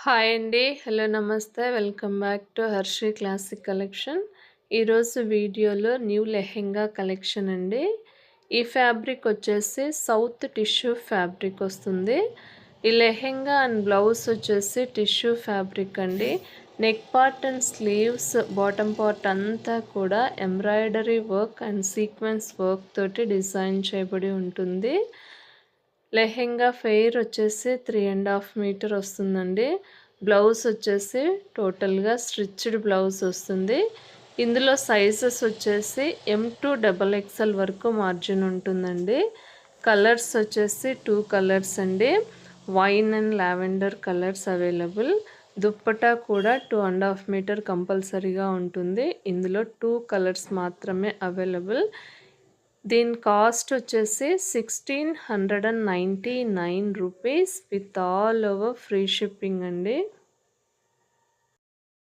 Hi అండి. Hello నమస్తే. Welcome back to Harshi classic collection. ఈరోజు వీడియోలో న్యూ లెహెంగా కలెక్షన్ అండి. ఈ ఫ్యాబ్రిక్ వచ్చేసి సౌత్ టిష్యూ ఫ్యాబ్రిక్ వస్తుంది. ఈ లెహెంగా అండ్ బ్లౌజ్ వచ్చేసి టిష్యూ ఫ్యాబ్రిక్ అండి. Neck part and sleeves bottom part అంతా కూడా embroidery work and sequence work తోటి డిజైన్ చేయబడి ఉంటుంది. లెహెంగా ఫెయిర్ వచ్చేసి 3.5 మీటర్ వస్తుందండి. బ్లౌజ్ వచ్చేసి టోటల్గా స్టిచ్డ్ బ్లౌజ్ వస్తుంది. ఇందులో సైజెస్ వచ్చేసి M2 XXL వరకు మార్జిన్ ఉంటుందండి. కలర్స్ వచ్చేసి 2 కలర్స్ అండి. Wine and lavender colours available. Dupatta కూడా 2.5 మీటర్ కంపల్సరీగా ఉంటుంది. ఇందులో 2 కలర్స్ మాత్రమే అవైలబుల్. దీని కాస్ట్ వచ్చేసి 1699 rupees with all over free shipping అండి.